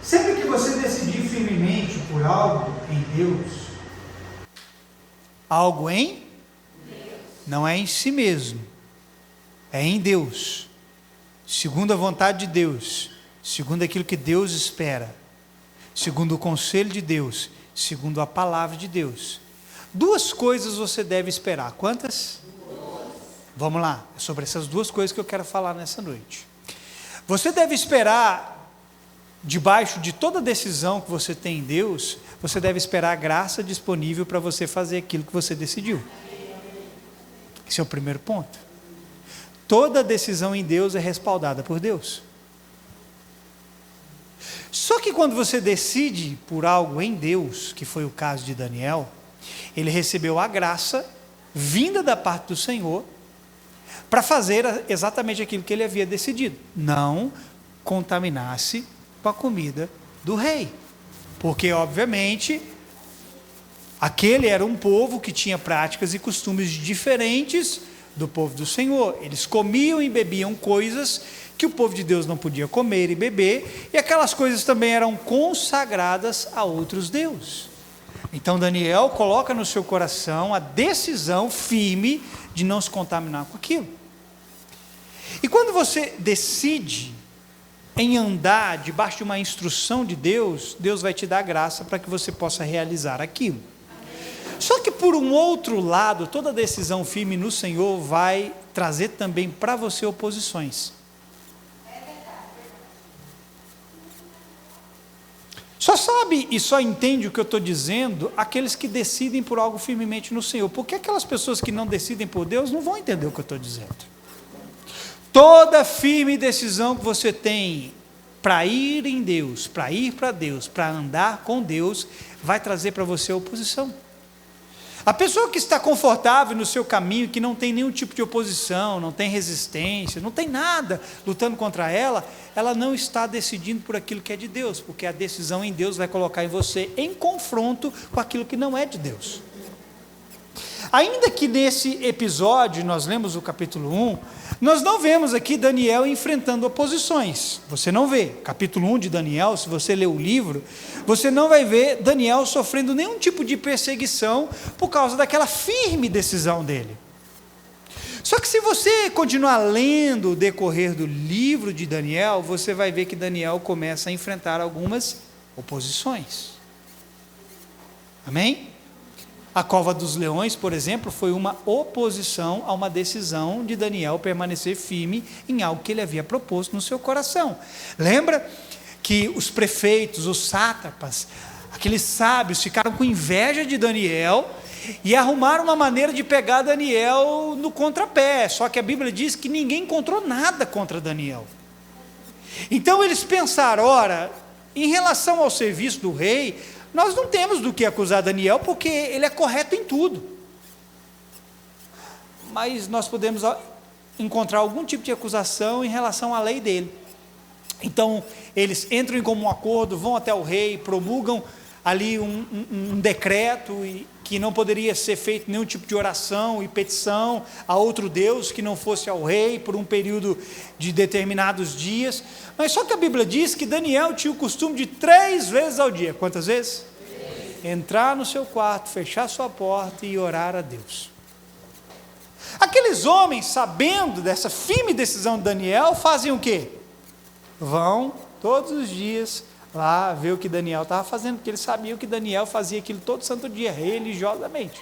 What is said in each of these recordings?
Sempre que você decidir firmemente por algo em Deus, algo em Deus, não é em si mesmo, é em Deus, segundo a vontade de Deus, segundo aquilo que Deus espera, segundo o conselho de Deus, segundo a palavra de Deus. Duas coisas você deve esperar. Quantas? Duas. Vamos lá, é sobre essas duas coisas que eu quero falar nessa noite. Você deve esperar, debaixo de toda decisão que você tem em Deus, você deve esperar a graça disponível para você fazer aquilo que você decidiu. Esse é o primeiro ponto. Toda decisão em Deus é respaldada por Deus. Só que quando você decide por algo em Deus, que foi o caso de Daniel, ele recebeu a graça vinda da parte do Senhor para fazer exatamente aquilo que ele havia decidido: não contaminar-se com a comida do rei, porque obviamente aquele era um povo que tinha práticas e costumes diferentes do povo do Senhor. Eles comiam e bebiam coisas que o povo de Deus não podia comer e beber, e aquelas coisas também eram consagradas a outros deuses. Então Daniel coloca no seu coração a decisão firme de não se contaminar com aquilo. E quando você decide em andar debaixo de uma instrução de Deus, Deus vai te dar graça para que você possa realizar aquilo. Só que por um outro lado, toda decisão firme no Senhor vai trazer também para você oposições. Só sabe e só entende o que eu estou dizendo aqueles que decidem por algo firmemente no Senhor, porque aquelas pessoas que não decidem por Deus não vão entender o que eu estou dizendo. Toda firme decisão que você tem para ir em Deus, para ir para Deus, para andar com Deus, vai trazer para você oposição. A pessoa que está confortável no seu caminho, que não tem nenhum tipo de oposição, não tem resistência, não tem nada lutando contra ela, ela não está decidindo por aquilo que é de Deus, porque a decisão em Deus vai colocar em você em confronto com aquilo que não é de Deus. Ainda que nesse episódio, nós lemos o capítulo 1, nós não vemos aqui Daniel enfrentando oposições. Você não vê. Capítulo 1 de Daniel, se você ler o livro, você não vai ver Daniel sofrendo nenhum tipo de perseguição por causa daquela firme decisão dele. Só que se você continuar lendo o decorrer do livro de Daniel, você vai ver que Daniel começa a enfrentar algumas oposições. Amém? A cova dos leões, por exemplo, foi uma oposição a uma decisão de Daniel permanecer firme em algo que ele havia proposto no seu coração. Lembra que os prefeitos, os sátrapas, aqueles sábios ficaram com inveja de Daniel e arrumaram uma maneira de pegar Daniel no contrapé, só que a Bíblia diz que ninguém encontrou nada contra Daniel. Então eles pensaram, ora, em relação ao serviço do rei, nós não temos do que acusar Daniel, porque ele é correto em tudo. Mas nós podemos encontrar algum tipo de acusação em relação à lei dele. Então, eles entram em comum acordo, vão até o rei, promulgam ali um decreto que não poderia ser feito nenhum tipo de oração e petição a outro Deus que não fosse ao rei por um período de determinados dias. Mas só que a Bíblia diz que Daniel tinha o costume de 3 vezes ao dia. Quantas vezes? 3. Entrar no seu quarto, fechar sua porta e orar a Deus. Aqueles homens, sabendo dessa firme decisão de Daniel, fazem o quê? Vão todos os dias lá ver o que Daniel estava fazendo, porque eles sabiam que Daniel fazia aquilo todo santo dia, religiosamente.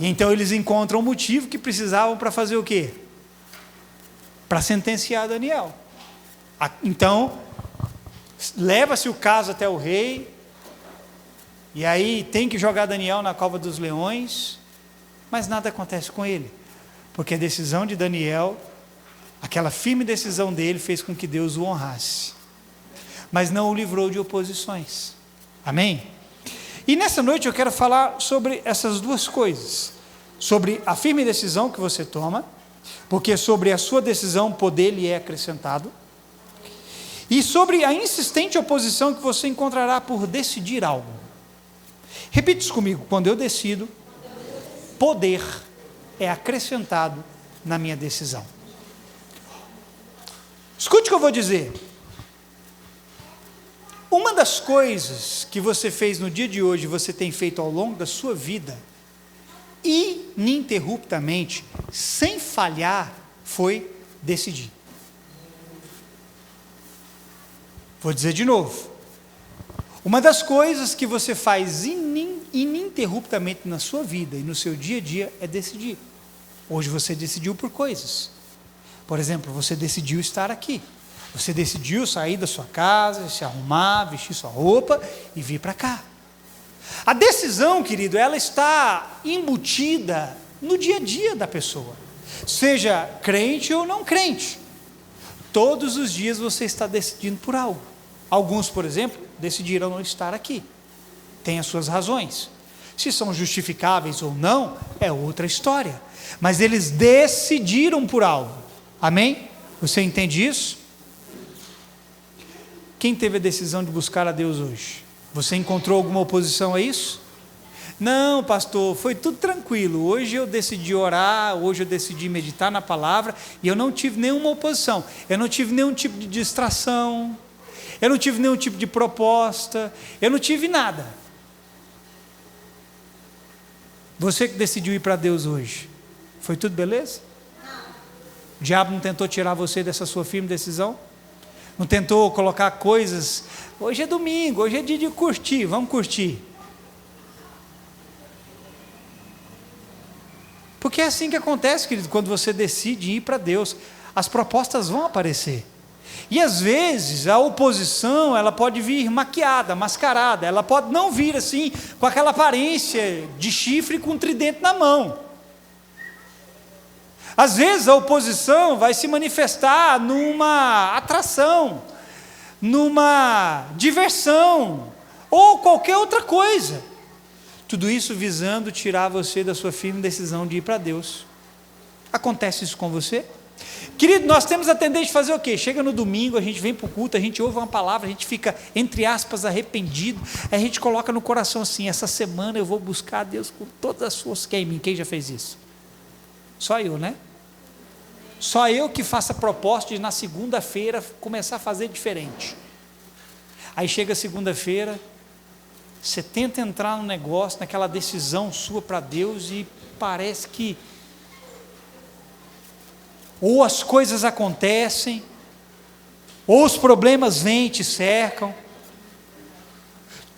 E então eles encontram o motivo que precisavam para fazer o quê? Para sentenciar Daniel. Então, leva-se o caso até o rei, e aí tem que jogar Daniel na cova dos leões, mas nada acontece com ele, porque a decisão de Daniel, aquela firme decisão dele, fez com que Deus o honrasse, mas não o livrou de oposições. Amém? E nessa noite eu quero falar sobre essas duas coisas, sobre a firme decisão que você toma, porque sobre a sua decisão o poder lhe é acrescentado, e sobre a insistente oposição que você encontrará por decidir algo. Repita isso comigo: quando eu decido, poder é acrescentado na minha decisão. Escute o que eu vou dizer. Uma das coisas que você fez no dia de hoje, você tem feito ao longo da sua vida, ininterruptamente, sem falhar, foi decidir. Vou dizer de novo. Uma das coisas que você faz ininterruptamente na sua vida e no seu dia a dia é decidir. Hoje você decidiu por coisas. Por exemplo, você decidiu estar aqui. Você decidiu sair da sua casa, se arrumar, vestir sua roupa e vir para cá. A decisão, querido, ela está embutida no dia a dia da pessoa. Seja crente ou não crente. Todos os dias você está decidindo por algo. Alguns, por exemplo, decidiram não estar aqui. Tem as suas razões. Se são justificáveis ou não, é outra história. Mas eles decidiram por algo. Amém? Você entende isso? Quem teve a decisão de buscar a Deus hoje? Você encontrou alguma oposição a isso? Não, pastor, foi tudo tranquilo. Hoje eu decidi orar, hoje eu decidi meditar na palavra e eu não tive nenhuma oposição. Eu não tive nenhum tipo de distração. Eu não tive nenhum tipo de proposta. Eu não tive nada. Você que decidiu ir para Deus hoje, foi tudo beleza? Não. O diabo não tentou tirar você dessa sua firme decisão? Não tentou colocar coisas, hoje é domingo, hoje é dia de curtir, vamos curtir. Porque é assim que acontece, querido, quando você decide ir para Deus, as propostas vão aparecer. E às vezes a oposição, ela pode vir maquiada, mascarada, ela pode não vir assim, com aquela aparência de chifre com um tridente na mão. Às vezes a oposição vai se manifestar numa atração, numa diversão, ou qualquer outra coisa. Tudo isso visando tirar você da sua firme decisão de ir para Deus. Acontece isso com você? Querido, nós temos a tendência de fazer o quê? Chega no domingo, a gente vem para o culto, a gente ouve uma palavra, a gente fica, entre aspas, arrependido, a gente coloca no coração assim, essa semana eu vou buscar a Deus com todas as forças que é em mim. Quem já fez isso? Só eu, né? Só eu que faço a proposta de na segunda-feira começar a fazer diferente. Aí chega segunda-feira, você tenta entrar no negócio, naquela decisão sua para Deus e parece que ou as coisas acontecem, ou os problemas vêm e te cercam.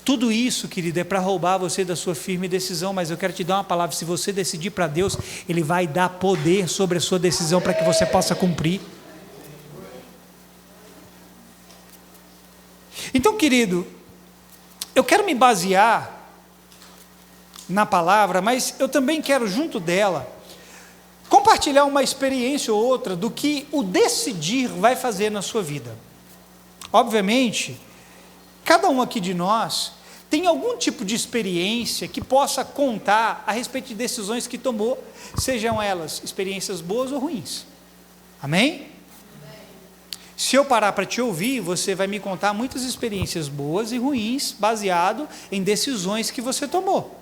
Tudo isso, querido, é para roubar você da sua firme decisão, mas eu quero te dar uma palavra: se você decidir para Deus, Ele vai dar poder sobre a sua decisão para que você possa cumprir. Então, querido, eu quero me basear na palavra, mas eu também quero, junto dela, compartilhar uma experiência ou outra do que o decidir vai fazer na sua vida. Obviamente, cada um aqui de nós tem algum tipo de experiência que possa contar a respeito de decisões que tomou, sejam elas experiências boas ou ruins. Amém? Se eu parar para te ouvir, você vai me contar muitas experiências boas e ruins, baseado em decisões que você tomou.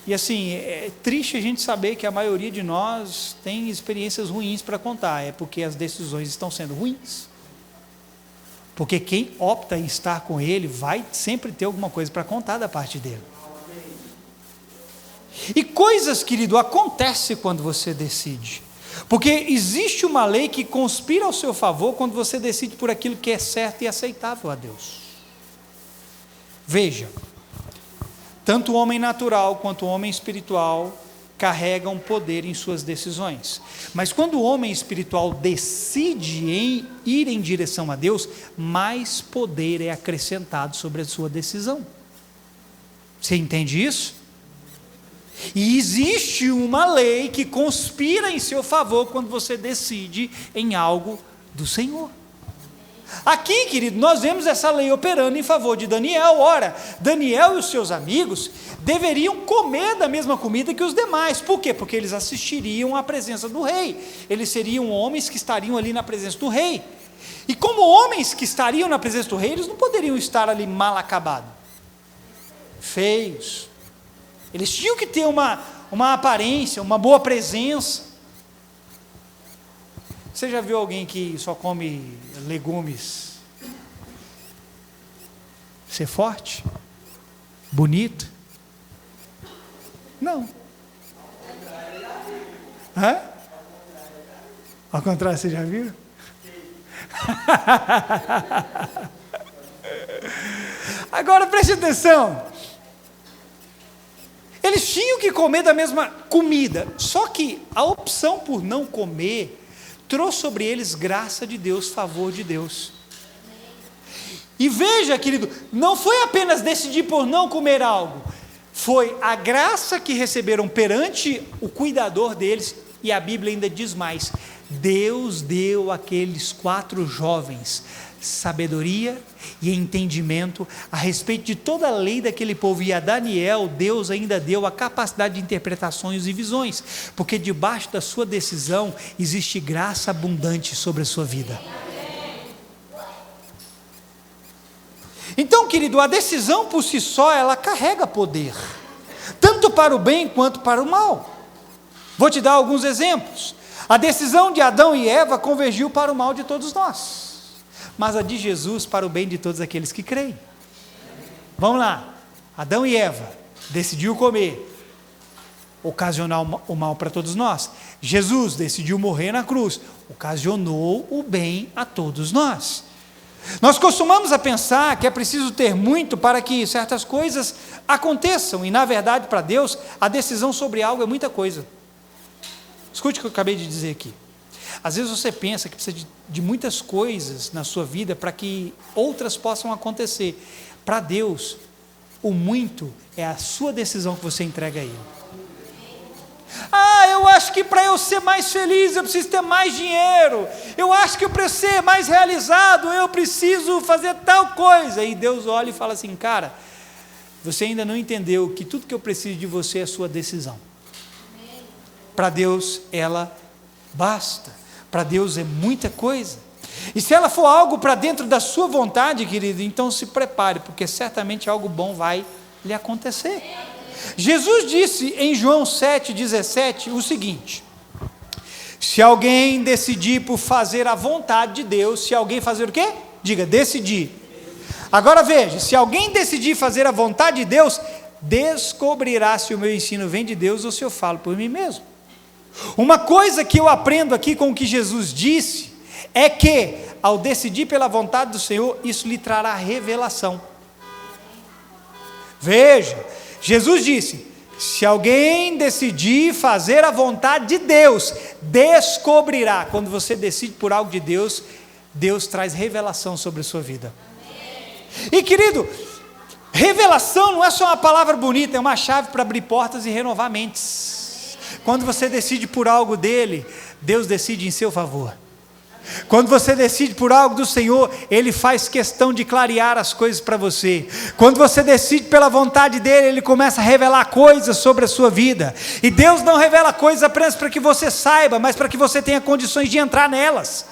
E assim, é triste a gente saber que a maioria de nós tem experiências ruins para contar, é porque as decisões estão sendo ruins. Porque quem opta em estar com Ele vai sempre ter alguma coisa para contar da parte dele. E coisas, querido, acontecem quando você decide. Porque existe uma lei que conspira ao seu favor quando você decide por aquilo que é certo e aceitável a Deus. Veja, tanto o homem natural quanto o homem espiritual carregam poder em suas decisões. Mas quando o homem espiritual decide ir em direção a Deus, mais poder é acrescentado sobre a sua decisão. Você entende isso? E existe uma lei que conspira em seu favor quando você decide em algo do Senhor. Aqui, querido, nós vemos essa lei operando em favor de Daniel. Ora, Daniel e os seus amigos deveriam comer da mesma comida que os demais. Por quê? Porque eles assistiriam à presença do rei. Eles seriam homens que estariam ali na presença do rei. E como homens que estariam na presença do rei, eles não poderiam estar ali mal acabados, feios. Eles tinham que ter uma aparência, uma boa presença. Você já viu alguém que só come legumes? Ser forte? Bonito? Não. Hã? Ao contrário, você já viu? Agora preste atenção. Eles tinham que comer da mesma comida, só que a opção por não comer trouxe sobre eles graça de Deus, favor de Deus. E veja, querido, não foi apenas decidir por não comer algo, foi a graça que receberam perante o cuidador deles, e a Bíblia ainda diz mais: Deus deu àqueles 4 jovens sabedoria e entendimento a respeito de toda a lei daquele povo, e a Daniel, Deus ainda deu a capacidade de interpretações e visões, porque debaixo da sua decisão existe graça abundante sobre a sua vida. Então, querido, a decisão por si só, ela carrega poder, tanto para o bem quanto para o mal. Vou te dar alguns exemplos. A decisão de Adão e Eva convergiu para o mal de todos nós, mas a de Jesus para o bem de todos aqueles que creem. Vamos lá, Adão e Eva decidiu comer, ocasionar o mal para todos nós. Jesus decidiu morrer na cruz, ocasionou o bem a todos nós. Nós costumamos a pensar que é preciso ter muito para que certas coisas aconteçam, e na verdade para Deus a decisão sobre algo é muita coisa. Escute o que eu acabei de dizer aqui. Às vezes você pensa que precisa de muitas coisas na sua vida para que outras possam acontecer. Para Deus, o muito é a sua decisão que você entrega a Ele. Eu acho que para eu ser mais feliz eu preciso ter mais dinheiro. Eu acho que para eu ser mais realizado eu preciso fazer tal coisa. E Deus olha e fala assim: cara, você ainda não entendeu que tudo que eu preciso de você é a sua decisão. Para Deus ela basta. Para Deus é muita coisa. E se ela for algo para dentro da sua vontade, querido, então se prepare, porque certamente algo bom vai lhe acontecer. Jesus disse em João 7,17 o seguinte: se alguém decidir por fazer a vontade de Deus, se alguém fazer o quê? Diga, decidir. Agora veja, se alguém decidir fazer a vontade de Deus, descobrirá se o meu ensino vem de Deus ou se eu falo por mim mesmo. Uma coisa que eu aprendo aqui com o que Jesus disse, é que ao decidir pela vontade do Senhor, isso lhe trará revelação. Veja, Jesus disse: se alguém decidir fazer a vontade de Deus, descobrirá. Quando você decide por algo de Deus, Deus traz revelação sobre a sua vida. E querido, revelação não é só uma palavra bonita, é uma chave para abrir portas e renovar mentes. Quando você decide por algo dele, Deus decide em seu favor. Quando você decide por algo do Senhor, Ele faz questão de clarear as coisas para você. Quando você decide pela vontade dEle, Ele começa a revelar coisas sobre a sua vida. E Deus não revela coisas apenas para que você saiba, mas para que você tenha condições de entrar nelas.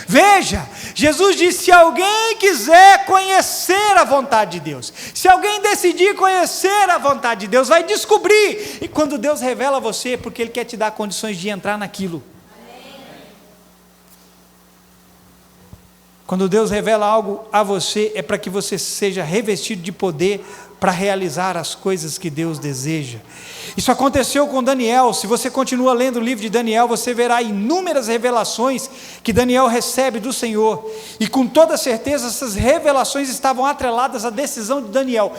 Veja, Jesus disse: se alguém quiser conhecer a vontade de Deus, se alguém decidir conhecer a vontade de Deus, vai descobrir. E quando Deus revela a você, é porque Ele quer te dar condições de entrar naquilo. Quando Deus revela algo a você, é para que você seja revestido de poder para realizar as coisas que Deus deseja. Isso aconteceu com Daniel. Se você continua lendo o livro de Daniel, você verá inúmeras revelações que Daniel recebe do Senhor, e com toda certeza essas revelações estavam atreladas à decisão de Daniel.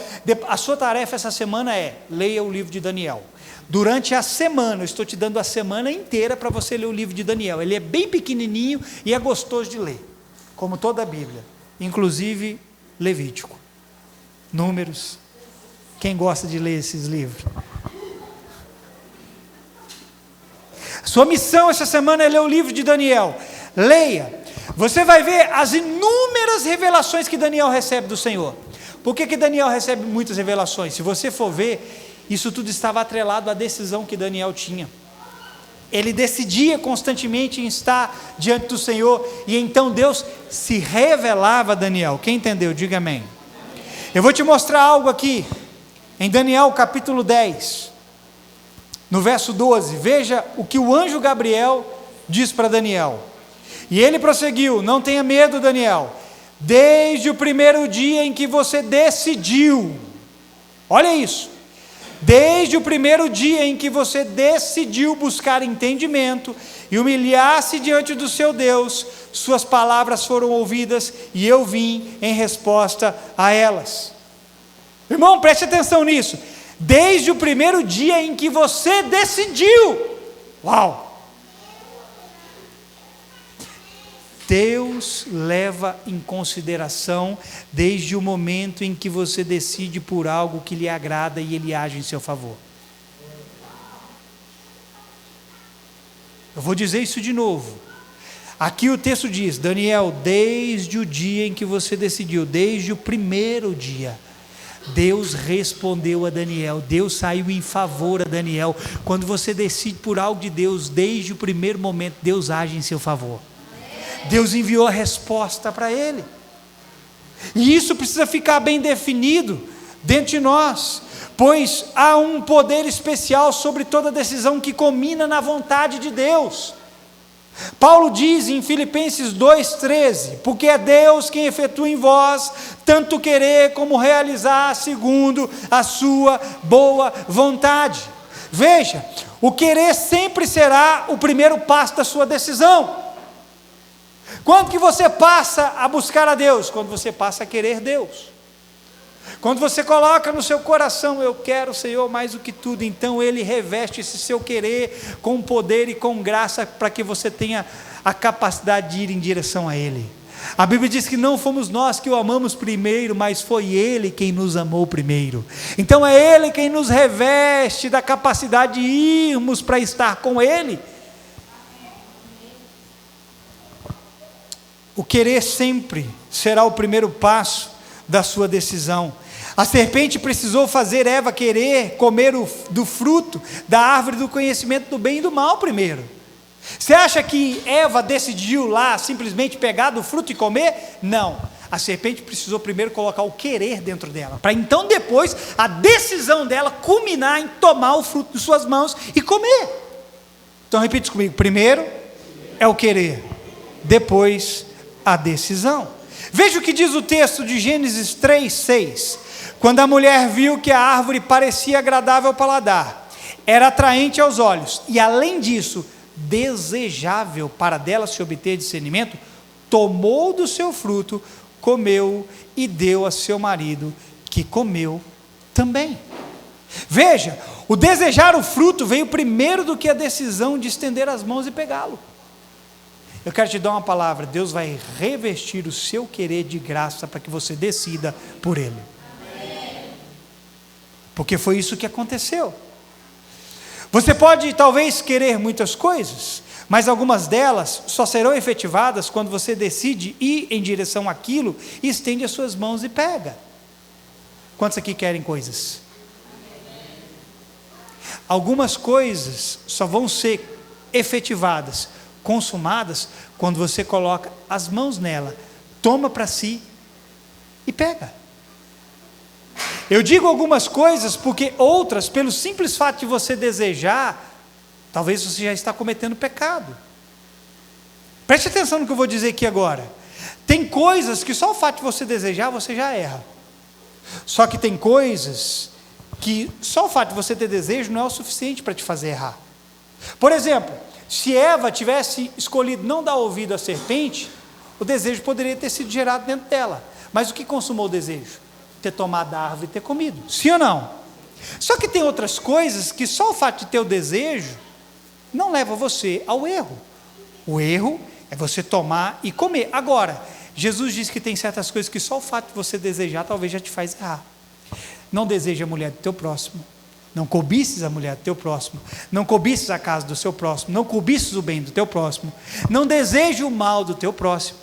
A sua tarefa essa semana é: leia o livro de Daniel. Durante a semana, eu estou te dando a semana inteira para você ler o livro de Daniel. Ele é bem pequenininho e é gostoso de ler, como toda a Bíblia, inclusive Levítico, Números. Quem gosta de ler esses livros? Sua missão essa semana é ler o livro de Daniel. Leia. Você vai ver as inúmeras revelações que Daniel recebe do Senhor. Por que Daniel recebe muitas revelações? Se você for ver, isso tudo estava atrelado à decisão que Daniel tinha. Ele decidia constantemente em estar diante do Senhor, e então Deus se revelava a Daniel. Quem entendeu? Diga amém. Eu vou te mostrar algo aqui, em Daniel capítulo 10, no verso 12, veja o que o anjo Gabriel diz para Daniel. E ele prosseguiu: não tenha medo, Daniel, desde o primeiro dia em que você decidiu, olha isso, desde o primeiro dia em que você decidiu buscar entendimento e humilhar-se diante do seu Deus, suas palavras foram ouvidas e eu vim em resposta a elas. Irmão, preste atenção nisso. Desde o primeiro dia em que você decidiu. Uau! Deus leva em consideração desde o momento em que você decide por algo que lhe agrada e Ele age em seu favor. Eu vou dizer isso de novo. Aqui o texto diz, Daniel, desde o dia em que você decidiu, desde o primeiro dia, Deus respondeu a Daniel, Deus saiu em favor a Daniel. Quando você decide por algo de Deus, desde o primeiro momento, Deus age em seu favor. Deus enviou a resposta para ele. E isso precisa ficar bem definido dentro de nós, pois há um poder especial sobre toda decisão que culmina na vontade de Deus. Paulo diz em Filipenses 2,13, porque é Deus quem efetua em vós, tanto querer como realizar, segundo a sua boa vontade. Veja, o querer sempre será o primeiro passo da sua decisão. Quando que você passa a buscar a Deus? Quando você passa a querer Deus. Quando você coloca no seu coração, eu quero o Senhor mais do que tudo, então Ele reveste esse seu querer com poder e com graça, para que você tenha a capacidade de ir em direção a Ele. A Bíblia diz que não fomos nós que o amamos primeiro, mas foi Ele quem nos amou primeiro. Então é Ele quem nos reveste da capacidade de irmos para estar com Ele. O querer sempre será o primeiro passo da sua decisão. A serpente precisou fazer Eva querer comer do fruto da árvore do conhecimento do bem e do mal primeiro. Você acha que Eva decidiu lá simplesmente pegar do fruto e comer? Não, a serpente precisou primeiro colocar o querer dentro dela, para então depois a decisão dela culminar em tomar o fruto de suas mãos e comer. Então repita isso comigo, primeiro é o querer, depois a decisão. Veja o que diz o texto de Gênesis 3:6. Quando a mulher viu que a árvore parecia agradável ao paladar, era atraente aos olhos, e além disso, desejável para dela se obter discernimento, tomou do seu fruto, comeu e deu a seu marido, que comeu também. Veja, o desejar o fruto veio primeiro do que a decisão de estender as mãos e pegá-lo. Eu quero te dar uma palavra, Deus vai revestir o seu querer de graça para que você decida por Ele. Porque foi isso que aconteceu. Você pode talvez querer muitas coisas, mas algumas delas só serão efetivadas quando você decide ir em direção àquilo e estende as suas mãos e pega. Quantos aqui querem coisas? Algumas coisas só vão ser efetivadas, consumadas, quando você coloca as mãos nela, toma para si e pega. Eu digo algumas coisas porque outras, pelo simples fato de você desejar, talvez você já está cometendo pecado. Preste atenção no que eu vou dizer aqui agora. Tem coisas que só o fato de você desejar, você já erra. Só que tem coisas que só o fato de você ter desejo não é o suficiente para te fazer errar. Por exemplo, se Eva tivesse escolhido não dar ouvido à serpente, o desejo poderia ter sido gerado dentro dela. Mas o que consumou o desejo? Ter tomado da árvore e ter comido. Sim ou não? Só que tem outras coisas que só o fato de ter o desejo não leva você ao erro. O erro é você tomar e comer. Agora, Jesus disse que tem certas coisas que só o fato de você desejar talvez já te faz errar. Não deseje a mulher do teu próximo. Não cobices a mulher do teu próximo, não cobices a casa do seu próximo, não cobices o bem do teu próximo, não deseje o mal do teu próximo.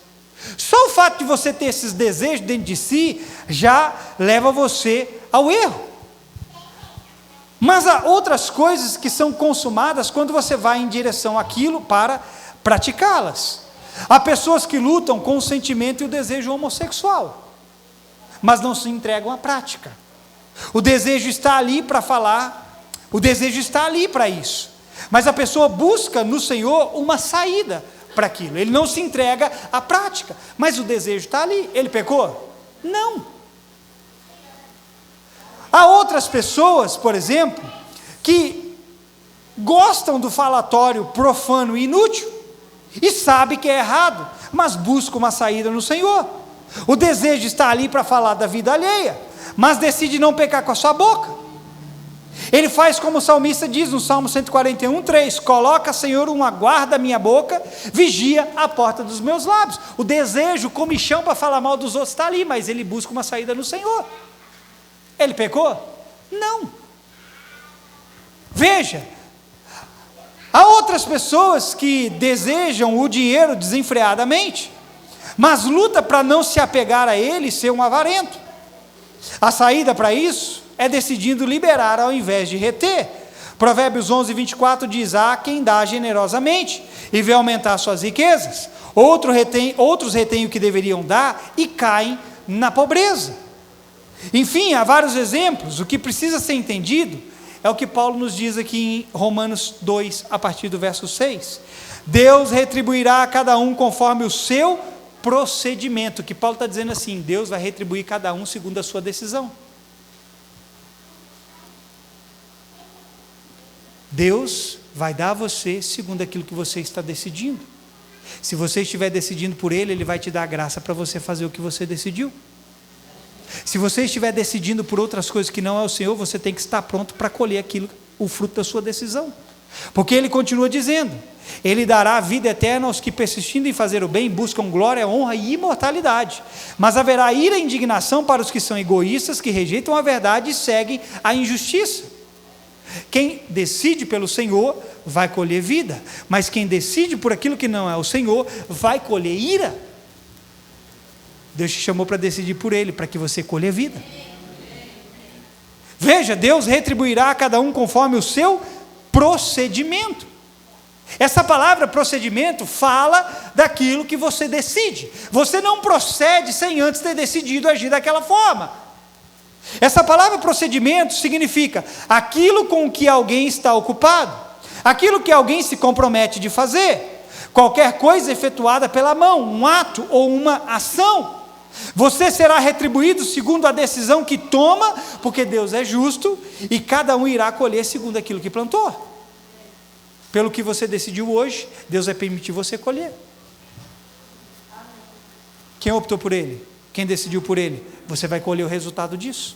Só o fato de você ter esses desejos dentro de si, já leva você ao erro. Mas há outras coisas que são consumadas quando você vai em direção àquilo para praticá-las. Há pessoas que lutam com o sentimento e o desejo homossexual, mas não se entregam à prática. O desejo está ali para falar, o desejo está ali para isso, mas a pessoa busca no Senhor uma saída para aquilo, ele não se entrega à prática, mas o desejo está ali. Ele pecou? Não. Há outras pessoas, por exemplo, que gostam do falatório profano e inútil, e sabe que é errado, mas busca uma saída no Senhor. O desejo está ali para falar da vida alheia, mas decide não pecar com a sua boca. Ele faz como o salmista diz no Salmo 141:3: coloca, Senhor, uma guarda à minha boca, vigia a porta dos meus lábios. O desejo, o comichão para falar mal dos outros está ali, mas ele busca uma saída no Senhor. Ele pecou? Não. Veja, há outras pessoas que desejam o dinheiro desenfreadamente, mas luta para não se apegar a ele e ser um avarento. A saída para isso é decidindo liberar ao invés de reter. Provérbios 11:24 diz: há quem dá generosamente e vê aumentar suas riquezas, outros retêm o que deveriam dar e caem na pobreza. Enfim, há vários exemplos. O que precisa ser entendido é o que Paulo nos diz aqui em Romanos 2, a partir do verso 6. Deus retribuirá a cada um conforme o seu procedimento. Que Paulo está dizendo assim: Deus vai retribuir cada um segundo a sua decisão. Deus vai dar a você segundo aquilo que você está decidindo. Se você estiver decidindo por Ele, Ele vai te dar a graça para você fazer o que você decidiu. Se você estiver decidindo por outras coisas que não é o Senhor, você tem que estar pronto para colher aquilo, o fruto da sua decisão. Porque Ele continua dizendo: Ele dará a vida eterna aos que, persistindo em fazer o bem, buscam glória, honra e imortalidade. Mas haverá ira e indignação para os que são egoístas, que rejeitam a verdade e seguem a injustiça. Quem decide pelo Senhor vai colher vida, mas quem decide por aquilo que não é o Senhor vai colher ira. Deus te chamou para decidir por Ele, para que você colha vida. Veja, Deus retribuirá a cada um conforme o seu procedimento. Essa palavra procedimento fala daquilo que você decide. Você não procede sem antes ter decidido agir daquela forma. Essa palavra procedimento significa aquilo com que alguém está ocupado, aquilo que alguém se compromete de fazer, qualquer coisa efetuada pela mão, um ato ou uma ação. Você será retribuído segundo a decisão que toma, porque Deus é justo e cada um irá colher segundo aquilo que plantou. Pelo que você decidiu hoje, Deus vai permitir você colher. Quem optou por Ele? Quem decidiu por Ele? Você vai colher o resultado disso.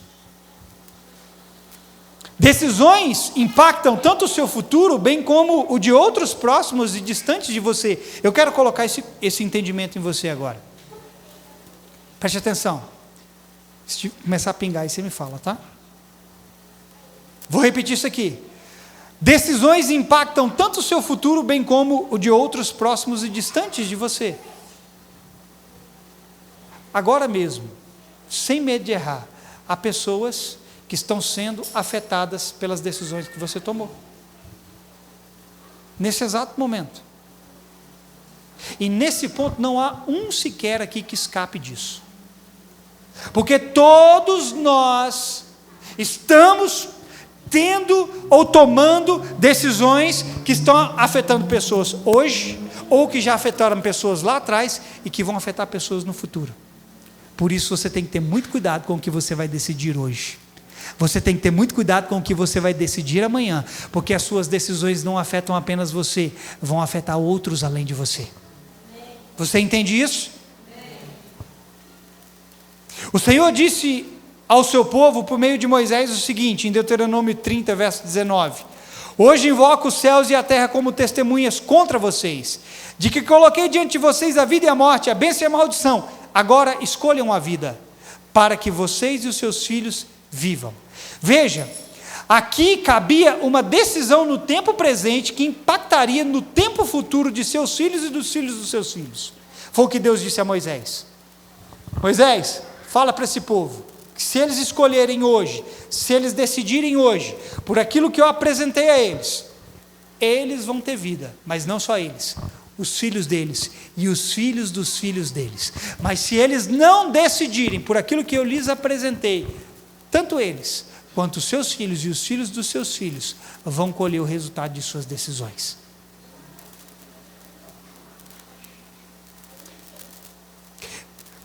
Decisões impactam tanto o seu futuro, bem como o de outros próximos e distantes de você. Eu quero colocar esse entendimento em você agora. Preste atenção. Se começar a pingar aí, você me fala, tá? Vou repetir isso aqui. Decisões impactam tanto o seu futuro, bem como o de outros próximos e distantes de você. Agora mesmo, sem medo de errar, há pessoas que estão sendo afetadas pelas decisões que você tomou. Nesse exato momento. E nesse ponto não há um sequer aqui que escape disso. Porque todos nós estamos tendo ou tomando decisões que estão afetando pessoas hoje, ou que já afetaram pessoas lá atrás e que vão afetar pessoas no futuro. Por isso você tem que ter muito cuidado com o que você vai decidir hoje. Você tem que ter muito cuidado com o que você vai decidir amanhã, porque as suas decisões não afetam apenas você, vão afetar outros além de você. Você entende isso? O Senhor disse ao seu povo, por meio de Moisés, o seguinte, em Deuteronômio 30, verso 19: hoje invoco os céus e a terra como testemunhas contra vocês, de que coloquei diante de vocês a vida e a morte, a bênção e a maldição. Agora escolham a vida, para que vocês e os seus filhos vivam. Veja, aqui cabia uma decisão no tempo presente que impactaria no tempo futuro de seus filhos e dos filhos dos seus filhos. Foi o que Deus disse a Moisés. Moisés, fala para esse povo, que se eles escolherem hoje, se eles decidirem hoje, por aquilo que eu apresentei a eles, eles vão ter vida, mas não só eles, os filhos deles e os filhos dos filhos deles. Mas se eles não decidirem por aquilo que eu lhes apresentei, tanto eles quanto os seus filhos e os filhos dos seus filhos vão colher o resultado de suas decisões.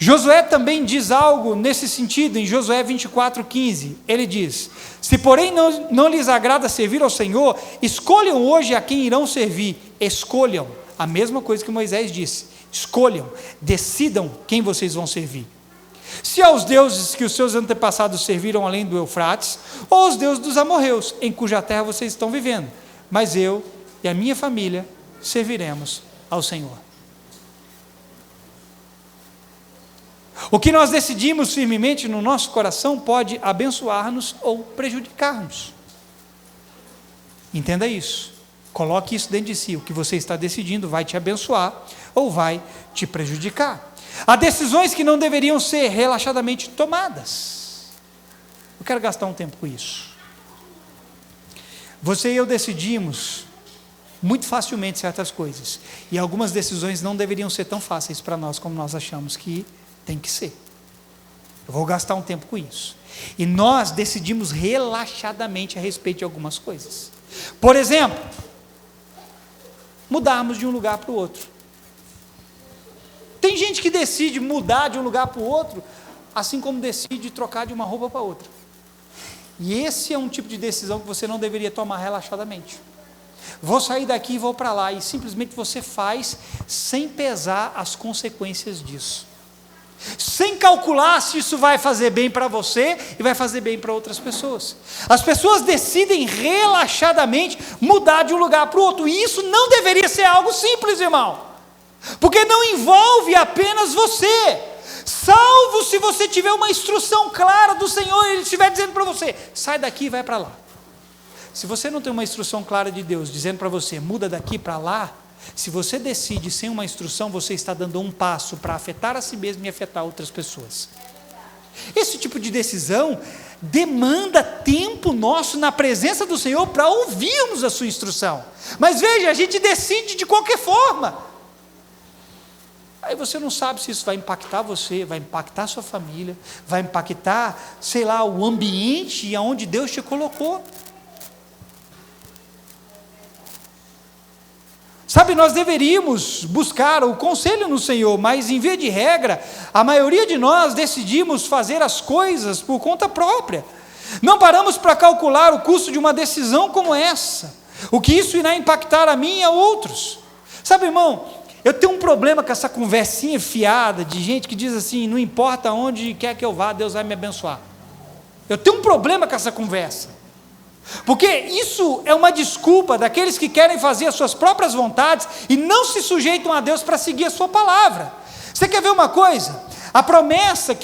Josué também diz algo nesse sentido, em Josué 24:15, ele diz: se porém não lhes agrada servir ao Senhor, escolham hoje a quem irão servir, escolham, a mesma coisa que Moisés disse, escolham, decidam quem vocês vão servir, se aos deuses que os seus antepassados serviram além do Eufrates, ou aos deuses dos amorreus, em cuja terra vocês estão vivendo, mas eu e a minha família serviremos ao Senhor. O que nós decidimos firmemente no nosso coração pode abençoar-nos ou prejudicar-nos. Entenda isso. Coloque isso dentro de si. O que você está decidindo vai te abençoar ou vai te prejudicar. Há decisões que não deveriam ser relaxadamente tomadas. Eu quero gastar um tempo com isso. Você e eu decidimos muito facilmente certas coisas. E algumas decisões não deveriam ser tão fáceis para nós como nós achamos que tem que ser. Eu vou gastar um tempo com isso. E nós decidimos relaxadamente a respeito de algumas coisas. Por exemplo, mudarmos de um lugar para o outro. Tem gente que decide mudar de um lugar para o outro, assim como decide trocar de uma roupa para outra. E esse é um tipo de decisão que você não deveria tomar relaxadamente. Vou sair daqui e vou para lá, e simplesmente você faz sem pesar as consequências disso. Sem calcular se isso vai fazer bem para você e vai fazer bem para outras pessoas. As pessoas decidem relaxadamente mudar de um lugar para o outro, e isso não deveria ser algo simples, irmão, porque não envolve apenas você, salvo se você tiver uma instrução clara do Senhor, e Ele estiver dizendo para você, sai daqui e vai para lá. Se você não tem uma instrução clara de Deus, dizendo para você, muda daqui para lá, se você decide sem uma instrução, você está dando um passo para afetar a si mesmo e afetar outras pessoas. Esse tipo de decisão demanda tempo nosso na presença do Senhor para ouvirmos a sua instrução. Mas veja, a gente decide de qualquer forma. Aí você não sabe se isso vai impactar você, vai impactar sua família, vai impactar, sei lá, o ambiente aonde Deus te colocou. Sabe, nós deveríamos buscar o conselho no Senhor, mas em via de regra, a maioria de nós decidimos fazer as coisas por conta própria. Não paramos para calcular o custo de uma decisão como essa, o que isso irá impactar a mim e a outros. Sabe, irmão, eu tenho um problema com essa conversinha fiada de gente que diz assim, não importa onde quer que eu vá, Deus vai me abençoar. Eu tenho um problema com essa conversa. Porque isso é uma desculpa daqueles que querem fazer as suas próprias vontades e não se sujeitam a Deus para seguir a sua palavra. Você quer ver uma coisa? A promessa,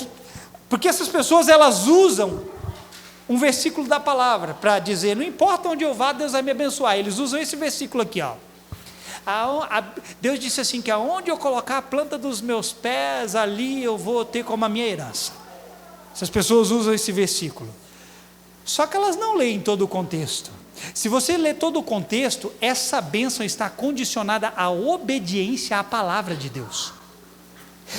porque essas pessoas elas usam um versículo da palavra para dizer, não importa onde eu vá, Deus vai me abençoar. Eles usam esse versículo aqui, ó. Deus disse assim, que aonde eu colocar a planta dos meus pés, ali eu vou ter como a minha herança. Essas pessoas usam esse versículo. Só que elas não leem todo o contexto. Se você ler todo o contexto, essa bênção está condicionada à obediência à palavra de Deus.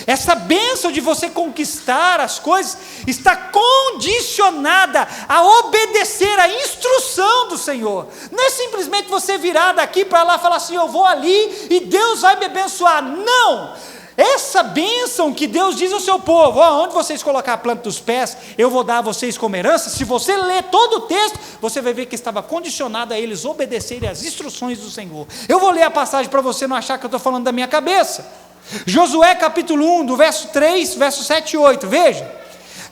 Essa bênção de você conquistar as coisas está condicionada a obedecer à instrução do Senhor. Não é simplesmente você virar daqui para lá e falar assim, eu vou ali e Deus vai me abençoar. Não! Essa bênção que Deus diz ao seu povo, onde vocês colocar a planta dos pés, eu vou dar a vocês como herança. Se você ler todo o texto, você vai ver que estava condicionado a eles obedecerem às instruções do Senhor. Eu vou ler a passagem para você não achar que eu estou falando da minha cabeça. Josué capítulo 1, do verso 3, verso 7 e 8, veja.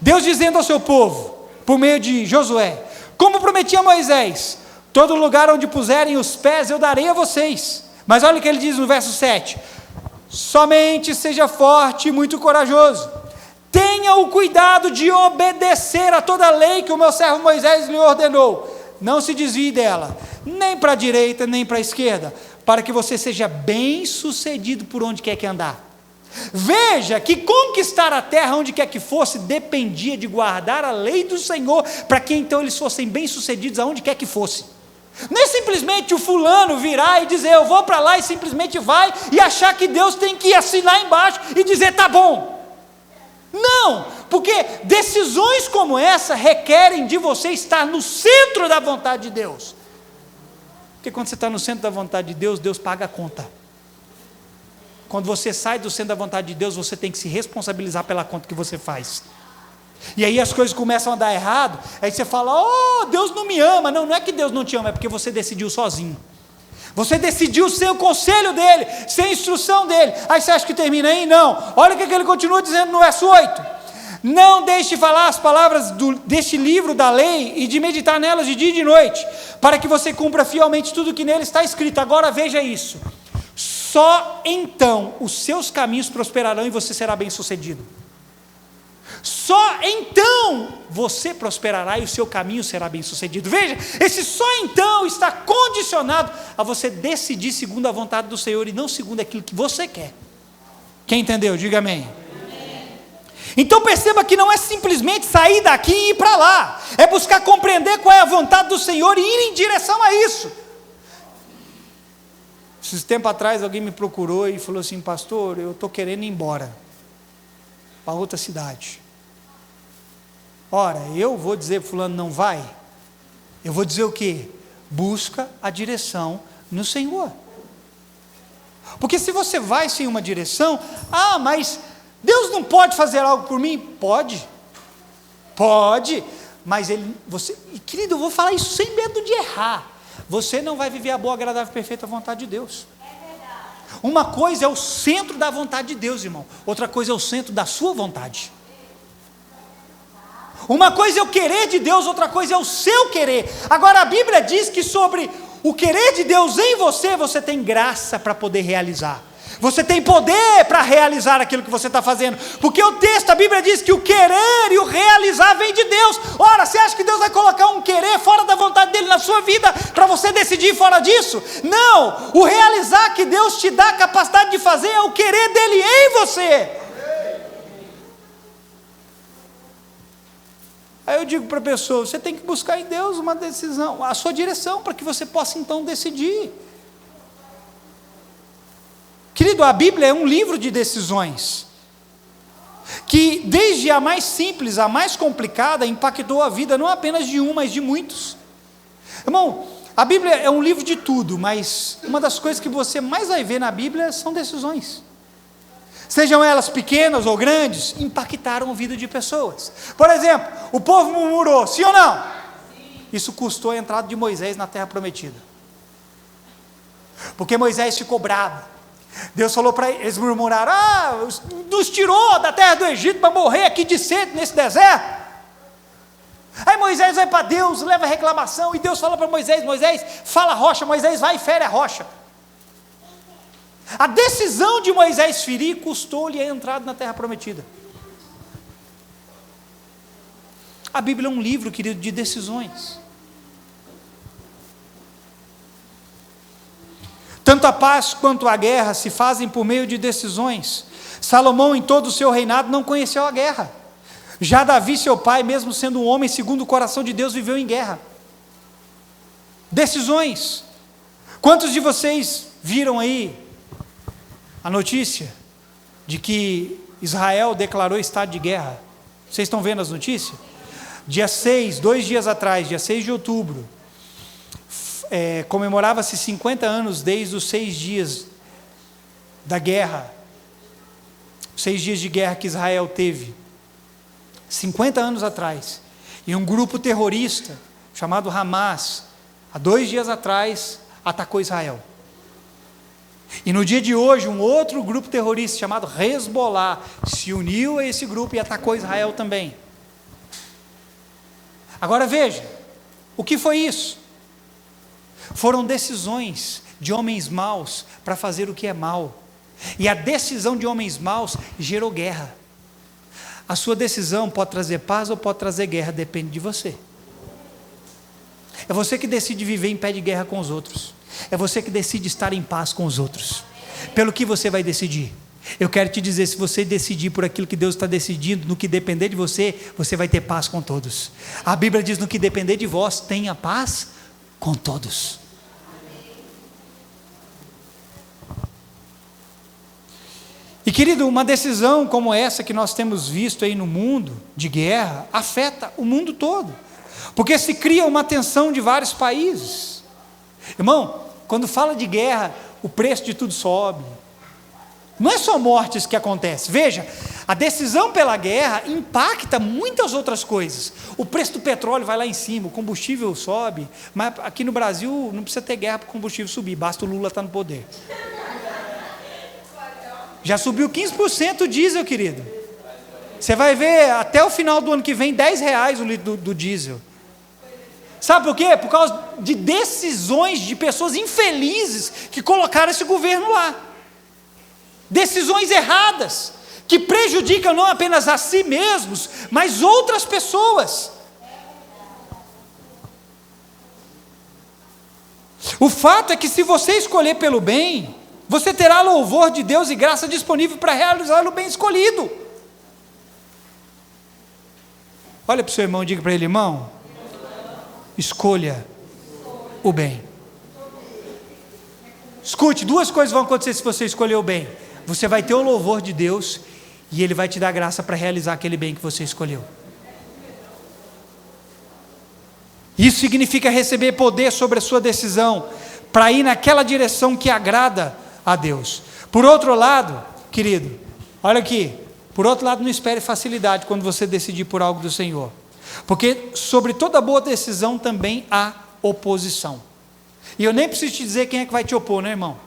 Deus dizendo ao seu povo, por meio de Josué, como prometia a Moisés, todo lugar onde puserem os pés eu darei a vocês. Mas olha o que ele diz no verso 7, somente seja forte e muito corajoso, tenha o cuidado de obedecer a toda a lei que o meu servo Moisés lhe ordenou, não se desvie dela, nem para a direita, nem para a esquerda, para que você seja bem sucedido por onde quer que andar. Veja que conquistar a terra onde quer que fosse, dependia de guardar a lei do Senhor, para que então eles fossem bem sucedidos aonde quer que fosse. Não é simplesmente o fulano virar e dizer, eu vou para lá e simplesmente vai, e achar que Deus tem que assinar embaixo e dizer, tá bom. Não, porque decisões como essa requerem de você estar no centro da vontade de Deus. Porque quando você está no centro da vontade de Deus, Deus paga a conta. quando você sai do centro da vontade de Deus, você tem que se responsabilizar pela conta que você faz. E aí as coisas começam a dar errado, aí você fala, oh, Deus não me ama. Não, não é que Deus não te ama, é porque você decidiu sozinho. Você decidiu sem o conselho dele, sem a instrução dele. Aí você acha que termina aí? Não. Olha o que ele continua dizendo no verso 8. Não deixe de falar as palavras deste livro da lei e de meditar nelas de dia e de noite, para que você cumpra fielmente tudo que nele está escrito. Agora veja isso. Só então os seus caminhos prosperarão e você será bem-sucedido. Só então você prosperará e o seu caminho será bem-sucedido. Veja, esse só então está condicionado a você decidir segundo a vontade do Senhor e não segundo aquilo que você quer. Quem entendeu? Diga amém. Então perceba que não é simplesmente sair daqui e ir para lá, é buscar compreender qual é a vontade do Senhor e ir em direção a isso. Esses tempos atrás alguém me procurou e falou assim, pastor, eu estou querendo ir embora para outra cidade. Ora, eu vou dizer para fulano não vai? Eu vou dizer o quê? Busca a direção no Senhor. Porque se você vai sem uma direção, mas Deus não pode fazer algo por mim? Pode, mas querido, eu vou falar isso sem medo de errar. Você não vai viver a boa, agradável e perfeita vontade de Deus. Uma coisa é o centro da vontade de Deus, irmão. Outra coisa é o centro da sua vontade. Uma coisa é o querer de Deus, outra coisa é o seu querer. Agora a Bíblia diz que sobre o querer de Deus em você, você tem graça para poder realizar. Você tem poder para realizar aquilo que você está fazendo. Porque o texto, a Bíblia diz que o querer e o realizar vem de Deus. Ora, você acha que Deus vai colocar um querer fora da vontade dele na sua vida para você decidir fora disso? Não, o realizar que Deus te dá a capacidade de fazer é o querer dele em você. Aí eu digo para a pessoa, você tem que buscar em Deus uma decisão, a sua direção, para que você possa então decidir. Querido, a Bíblia é um livro de decisões, que desde a mais simples, a mais complicada, impactou a vida não apenas de um, mas de muitos. Irmão, a Bíblia é um livro de tudo, mas uma das coisas que você mais vai ver na Bíblia são decisões. Sejam elas pequenas ou grandes, impactaram a vida de pessoas. Por exemplo, o povo murmurou, sim ou não? Sim. Isso custou a entrada de Moisés na terra prometida. Porque Moisés ficou bravo. Deus falou para eles, murmuraram, nos tirou da terra do Egito para morrer aqui de sede nesse deserto. Aí Moisés vai para Deus, leva reclamação, e Deus fala para Moisés, fala a rocha, Moisés vai e fere a rocha. A decisão de Moisés ferir custou-lhe a entrada na terra prometida. A Bíblia é um livro, querido, de decisões. Tanto a paz quanto a guerra se fazem por meio de decisões. Salomão, em todo o seu reinado, não conheceu a guerra. Já Davi, seu pai, mesmo sendo um homem segundo o coração de Deus, viveu em guerra. Decisões. Quantos de vocês viram aí a notícia de que Israel declarou estado de guerra? Vocês estão vendo as notícias? Dia 6, 2 dias atrás, dia 6 de outubro, comemorava-se 50 anos desde os 6 dias da guerra, 6 dias de guerra que Israel teve, 50 anos atrás, e um grupo terrorista, chamado Hamas, há 2 dias atrás, atacou Israel. E no dia de hoje, um outro grupo terrorista, chamado Hezbollah, se uniu a esse grupo e atacou Israel também. Agora veja, o que foi isso? Foram decisões de homens maus para fazer o que é mal. E a decisão de homens maus gerou guerra. A sua decisão pode trazer paz ou pode trazer guerra, depende de você. É você que decide viver em pé de guerra com os outros. É você que decide estar em paz com os outros. Pelo que você vai decidir? Eu quero te dizer, se você decidir por aquilo que Deus está decidindo, no que depender de você, você vai ter paz com todos. A Bíblia diz, no que depender de vós, tenha paz com todos. E querido, uma decisão como essa que nós temos visto aí no mundo, de guerra, afeta o mundo todo. Porque se cria uma tensão de vários países. Irmão, quando fala de guerra, o preço de tudo sobe. Não é só mortes que acontece. Veja, a decisão pela guerra impacta muitas outras coisas. O preço do petróleo vai lá em cima, o combustível sobe, mas aqui no Brasil não precisa ter guerra para o combustível subir, basta o Lula estar no poder. Já subiu 15% o diesel, querido. Você vai ver até o final do ano que vem R$10 o litro do diesel. Sabe por quê? Por causa de decisões de pessoas infelizes que colocaram esse governo lá. Decisões erradas, que prejudicam não apenas a si mesmos, mas outras pessoas. O fato é que se você escolher pelo bem, você terá louvor de Deus e graça disponível para realizar o bem escolhido. Olha para o seu irmão e diga para ele: irmão, escolha o bem. Escute, duas coisas vão acontecer se você escolher o bem. Você vai ter o louvor de Deus e Ele vai te dar graça para realizar aquele bem que você escolheu. Isso significa receber poder sobre a sua decisão, para ir naquela direção que agrada a Deus. Por outro lado, querido, olha aqui, por outro lado, não espere facilidade quando você decidir por algo do Senhor, porque sobre toda boa decisão também há oposição. E eu nem preciso te dizer quem é que vai te opor, né, irmão?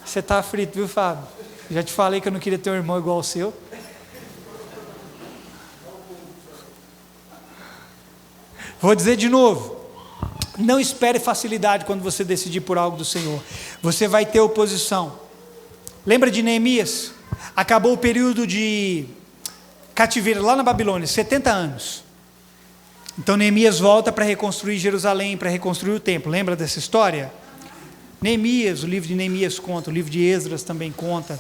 Você está frito, viu, Fábio? Já te falei que eu não queria ter um irmão igual ao seu. Vou dizer de novo: não espere facilidade quando você decidir por algo do Senhor. Você vai ter oposição. Lembra de Neemias? Acabou o período de cativeiro lá na Babilônia, 70 anos. Então Neemias volta para reconstruir Jerusalém, para reconstruir o templo. Lembra dessa história? Neemias, o livro de Neemias conta, o livro de Esdras também conta.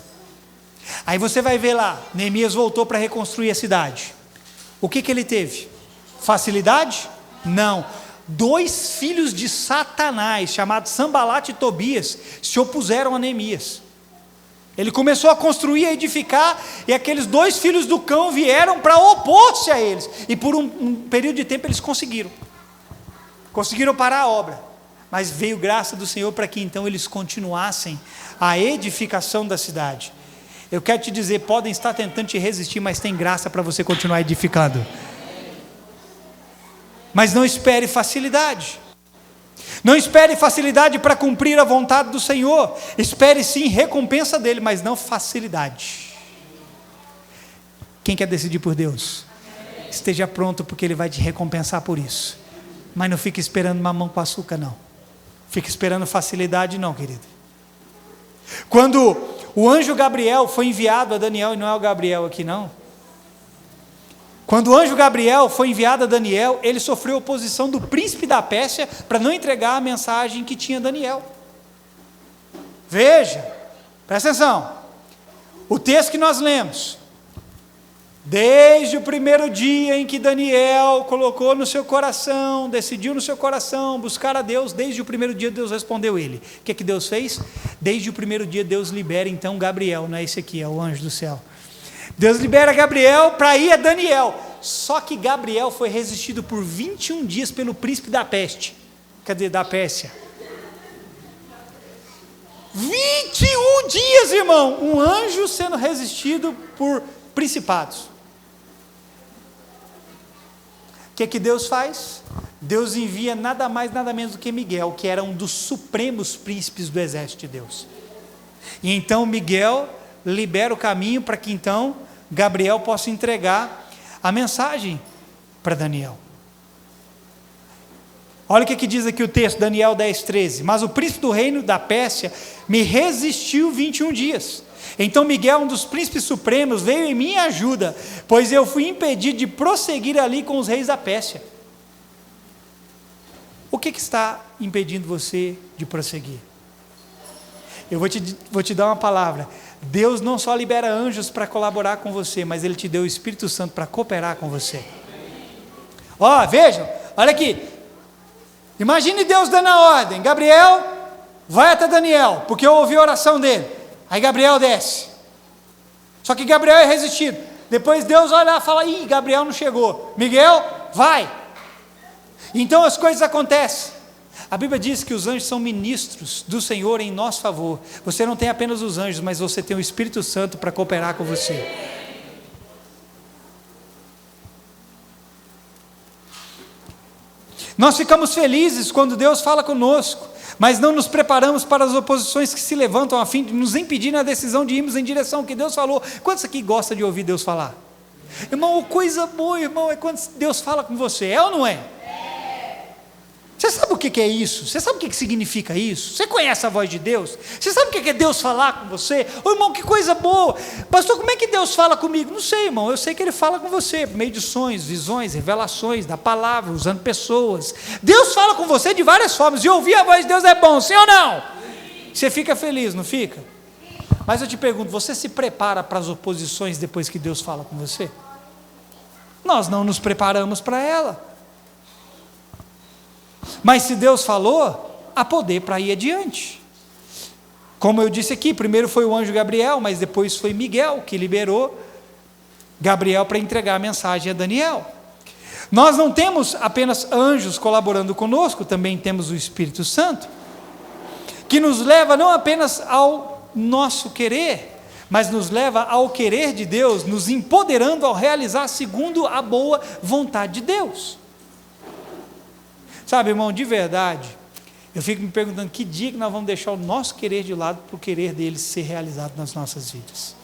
Aí você vai ver lá, Neemias voltou para reconstruir a cidade. O que ele teve? Facilidade? Não. 2 filhos de Satanás, chamados Sambalate e Tobias, se opuseram a Neemias. Ele começou a construir, a edificar, e aqueles 2 filhos do cão vieram para opor-se a eles. E por um período de tempo eles conseguiram parar a obra. Mas veio graça do Senhor para que então eles continuassem a edificação da cidade. Eu quero te dizer, podem estar tentando te resistir, mas tem graça para você continuar edificando. Mas não espere facilidade. Não espere facilidade para cumprir a vontade do Senhor. Espere sim recompensa dele, mas não facilidade. Quem quer decidir por Deus? Esteja pronto, porque Ele vai te recompensar por isso. Mas não fique esperando mamão com açúcar, não. Fique esperando facilidade, não, querido. Quando o anjo Gabriel foi enviado a Daniel, e não é o Gabriel aqui, não. Quando o anjo Gabriel foi enviado a Daniel, ele sofreu oposição do príncipe da Pérsia para não entregar a mensagem que tinha Daniel. Veja, presta atenção. O texto que nós lemos: desde o primeiro dia em que Daniel colocou no seu coração, decidiu no seu coração buscar a Deus, desde o primeiro dia Deus respondeu ele. O que Deus fez? Desde o primeiro dia Deus libera então Gabriel, não é esse aqui, é o anjo do céu. Deus libera Gabriel para ir a Daniel. Só que Gabriel foi resistido por 21 dias pelo príncipe da peste. Cadê? Da Pérsia. 21 dias, irmão. Um anjo sendo resistido por principados. O que Deus faz? Deus envia nada mais, nada menos do que Miguel, que era um dos supremos príncipes do exército de Deus. E então Miguel libera o caminho para que então Gabriel possa entregar a mensagem para Daniel. Olha o que diz aqui o texto, Daniel 10:13. Mas o príncipe do reino da Pérsia me resistiu 21 dias. Então Miguel, um dos príncipes supremos, veio em minha ajuda, pois eu fui impedido de prosseguir ali com os reis da Pérsia. O que está impedindo você de prosseguir? Eu vou te dar uma palavra. Deus não só libera anjos para colaborar com você, mas Ele te deu o Espírito Santo para cooperar com você. Vejam, olha aqui. Imagine Deus dando a ordem: Gabriel, vai até Daniel, porque eu ouvi a oração dele. Aí Gabriel desce. Só que Gabriel é resistido. Depois Deus olha lá e fala: ih, Gabriel não chegou. Miguel, vai. Então as coisas acontecem. A Bíblia diz que os anjos são ministros do Senhor em nosso favor. Você não tem apenas os anjos, mas você tem o Espírito Santo para cooperar com você. Nós ficamos felizes quando Deus fala conosco, mas não nos preparamos para as oposições que se levantam a fim de nos impedir na decisão de irmos em direção ao que Deus falou. Quantos aqui gostam de ouvir Deus falar? Irmão, coisa boa, irmão, é quando Deus fala com você, é ou não é? Você sabe o que é isso? Você sabe o que significa isso? Você conhece a voz de Deus? Você sabe o que é Deus falar com você? Ô irmão, que coisa boa! Pastor, como é que Deus fala comigo? Não sei, irmão, eu sei que Ele fala com você, por meio de sonhos, visões, revelações, da palavra, usando pessoas. Deus fala com você de várias formas, e ouvir a voz de Deus é bom, sim ou não? Você fica feliz, não fica? Mas eu te pergunto, você se prepara para as oposições depois que Deus fala com você? Nós não nos preparamos para ela. Mas se Deus falou, há poder para ir adiante. Como eu disse aqui, primeiro foi o anjo Gabriel, mas depois foi Miguel que liberou Gabriel para entregar a mensagem a Daniel. Nós não temos apenas anjos colaborando conosco, também temos o Espírito Santo, que nos leva não apenas ao nosso querer, mas nos leva ao querer de Deus, nos empoderando ao realizar segundo a boa vontade de Deus. Sabe, irmão, de verdade, eu fico me perguntando que dia que nós vamos deixar o nosso querer de lado para o querer dele ser realizado nas nossas vidas.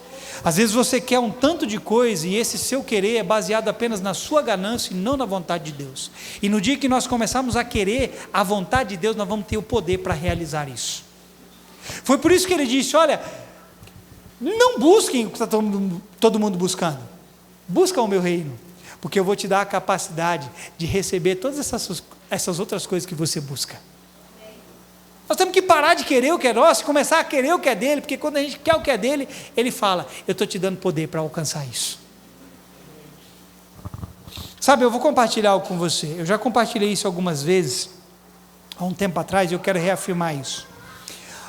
Às vezes você quer um tanto de coisa e esse seu querer é baseado apenas na sua ganância e não na vontade de Deus. E no dia que nós começarmos a querer a vontade de Deus, nós vamos ter o poder para realizar isso. Foi por isso que ele disse, olha, não busquem o que está todo mundo buscando. Busca o meu reino, porque eu vou te dar a capacidade de receber todas essas outras coisas que você busca. Nós temos que parar de querer o que é nosso e começar a querer o que é dele, porque quando a gente quer o que é dele, ele fala, eu estou te dando poder para alcançar isso. Sabe, eu vou compartilhar algo com você, eu já compartilhei isso algumas vezes, há um tempo atrás, e eu quero reafirmar isso.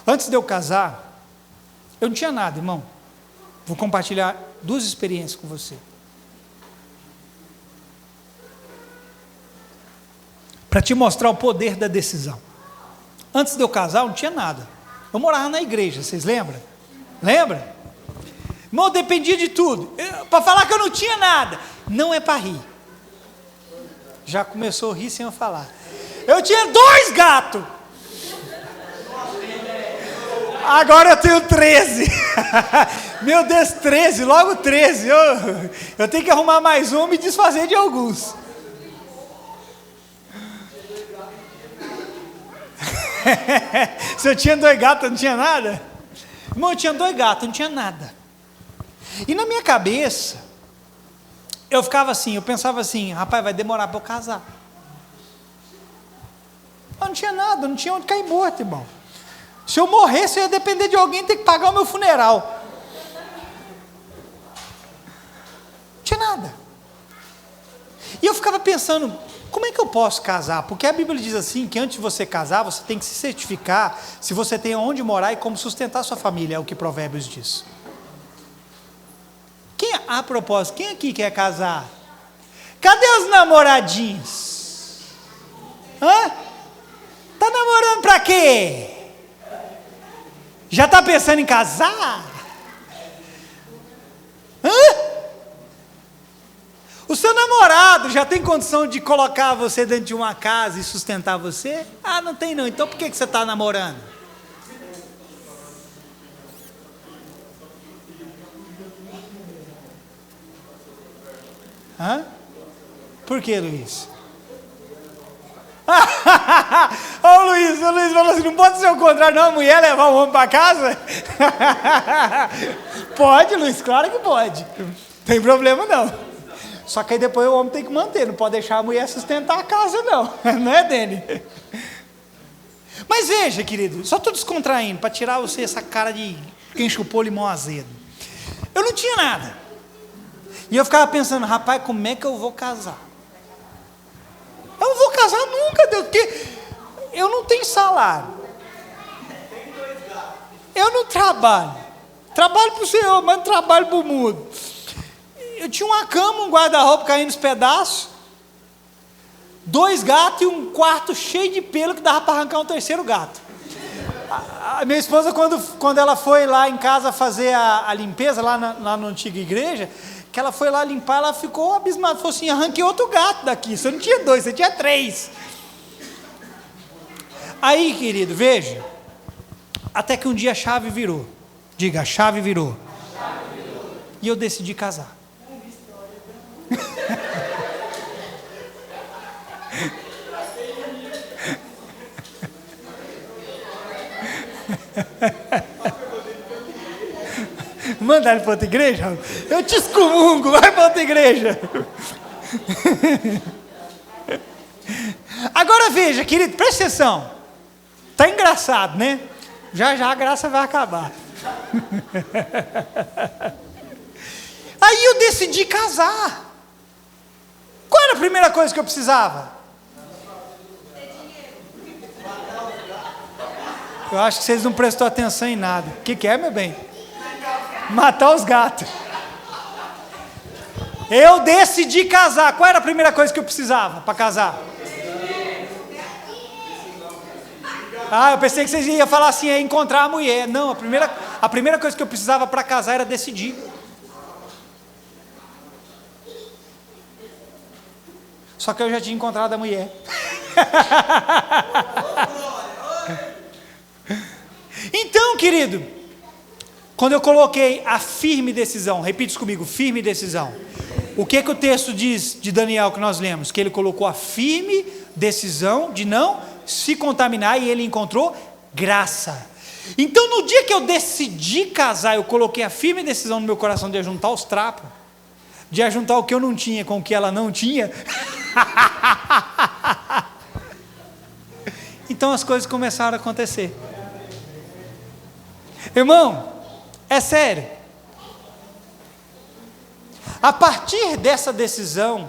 Antes de eu casar, eu não tinha nada, irmão. Vou compartilhar 2 experiências com você. Para te mostrar o poder da decisão. Antes de eu casar, eu não tinha nada. Eu morava na igreja, vocês lembram? Lembra? Irmão, eu dependia de tudo. Para falar que eu não tinha nada, não é para rir. Já começou a rir sem eu falar. Eu tinha 2 gatos. Agora eu tenho 13. Meu Deus, 13, logo 13. Eu tenho que arrumar mais um e me desfazer de alguns. Se eu tinha 2 gatos, eu não tinha nada? Irmão, eu tinha 2 gatos, eu não tinha nada. E na minha cabeça, eu ficava assim, eu pensava assim, rapaz, vai demorar para eu casar. Eu não tinha nada, eu não tinha onde cair morto, irmão. Se eu morresse, eu ia depender de alguém ter que pagar o meu funeral. Não tinha nada. E eu ficava pensando, como é que eu posso casar? Porque a Bíblia diz assim, que antes de você casar, você tem que se certificar se você tem onde morar e como sustentar sua família, é o que Provérbios diz. A propósito, quem aqui quer casar? Cadê os namoradinhos? Hã? Tá namorando pra quê? Já está pensando em casar? Hã? O seu namorado já tem condição de colocar você dentro de uma casa e sustentar você? Ah, não tem não. Então por que você está namorando? Hã? Por que, Luiz? Ô Luiz falou assim, não pode ser o contrário não, a mulher levar o homem para casa? Pode, Luiz, claro que pode, não tem problema não, só que aí depois o homem tem que manter, não pode deixar a mulher sustentar a casa não, não é dele? Mas veja, querido, só estou descontraindo, para tirar você essa cara de quem chupou limão azedo. Eu não tinha nada, e eu ficava pensando, rapaz, como é que eu vou casar? Eu não vou casar nunca, Deus, porque eu não tenho salário. Eu não trabalho. Trabalho para o Senhor, mas não trabalho para o mundo. Eu tinha uma cama, um guarda-roupa caindo nos pedaços. 2 gatos e um quarto cheio de pelo que dava para arrancar um terceiro gato. A minha esposa, quando ela foi lá em casa fazer a limpeza, lá na antiga igreja, que ela foi lá limpar, ela ficou abismada, falou assim: arranquei outro gato daqui, você não tinha 2, você tinha 3. Aí, querido, veja, até que um dia a chave virou. Diga, a chave virou. E eu decidi casar. Mandar ele para outra igreja? Eu te excomungo, vai para outra igreja. Agora veja, querido, presta atenção. Tá engraçado, né? Já já a graça vai acabar. Aí eu decidi casar. Qual era a primeira coisa que eu precisava? Eu acho que vocês não prestou atenção em nada. O que é, meu bem? Matar os gatos. Eu decidi casar. Qual era a primeira coisa que eu precisava para casar? Eu pensei que vocês iam falar assim, é encontrar a mulher. Não, a primeira coisa que eu precisava para casar era decidir. Só que eu já tinha encontrado a mulher. Então, querido, quando eu coloquei a firme decisão, repita isso comigo, firme decisão. O que o texto diz de Daniel que nós lemos? Que ele colocou a firme decisão de não se contaminar e ele encontrou graça. Então, no dia que eu decidi casar, eu coloquei a firme decisão no meu coração de ajuntar os trapos, de ajuntar o que eu não tinha com o que ela não tinha. Então as coisas começaram a acontecer. Irmão, é sério. A partir dessa decisão,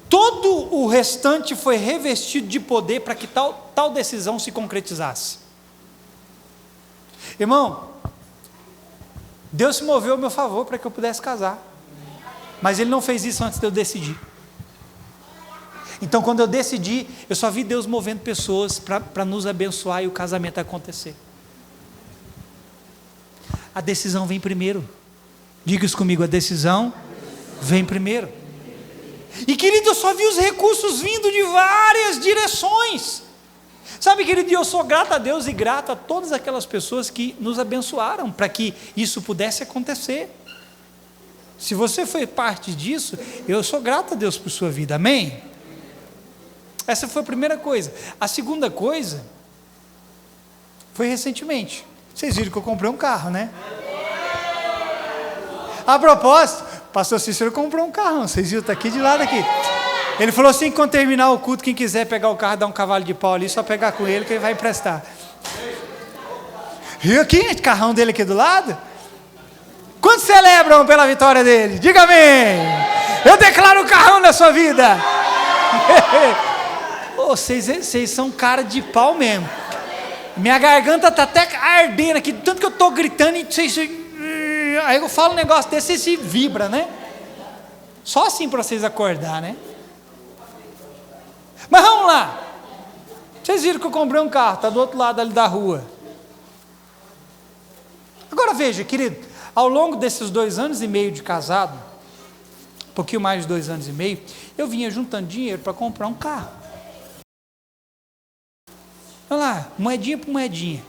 todo o restante foi revestido de poder para que tal decisão se concretizasse. Irmão, Deus se moveu a meu favor para que eu pudesse casar. Mas Ele não fez isso antes de eu decidir. Então, quando eu decidi, eu só vi Deus movendo pessoas para nos abençoar e o casamento acontecer. A decisão vem primeiro. Diga isso comigo, a decisão vem primeiro. E, querido, eu só vi os recursos vindo de várias direções. Sabe, querido, eu sou grato a Deus e grato a todas aquelas pessoas que nos abençoaram para que isso pudesse acontecer. Se você foi parte disso, eu sou grato a Deus por sua vida, amém? Essa foi a primeira coisa. A segunda coisa foi recentemente. Vocês viram que eu comprei um carro, né? A propósito, o pastor Cícero comprou um carro, vocês viram, está aqui de lado aqui. Ele falou assim, que quando terminar o culto, quem quiser pegar o carro, dar um cavalo de pau ali, só pegar com ele que ele vai emprestar. Viu aqui, o carrão dele aqui do lado? Quantos celebram pela vitória dele? Diga amém. Eu declaro o carrão na sua vida. Vocês são cara de pau mesmo. Minha garganta está até ardendo aqui, tanto que eu estou gritando e vocês... Aí eu falo um negócio desse e se vibra, né? Só assim para vocês acordar, né? Mas vamos lá. Vocês viram que eu comprei um carro, está do outro lado ali da rua. Agora veja, querido, ao longo desses 2 anos e meio de casado, um pouquinho mais de 2 anos e meio, eu vinha juntando dinheiro para comprar um carro. Olha lá, moedinha por moedinha.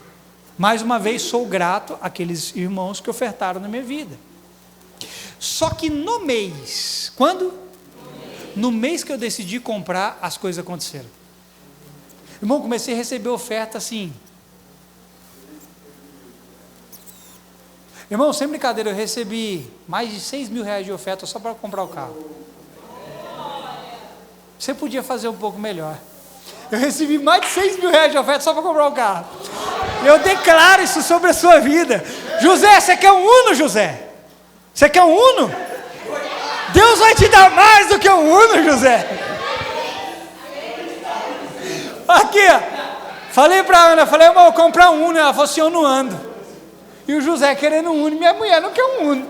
Mais uma vez, sou grato àqueles irmãos que ofertaram na minha vida. Só que no mês, quando? No mês que eu decidi comprar, as coisas aconteceram. Irmão, comecei a receber oferta assim. Irmão, sem brincadeira, eu recebi mais de 6 mil reais de oferta só para comprar o carro. Você podia fazer um pouco melhor. Eu recebi mais de 6 mil reais de oferta só para comprar o carro. Eu declaro isso sobre a sua vida. José, você quer um Uno, José? Você quer um Uno? Deus vai te dar mais do que um Uno, José. Aqui, ó. Falei para a Ana, falei, eu vou comprar um Uno. Ela falou assim, eu não ando. E o José querendo um Uno, minha mulher não quer um Uno.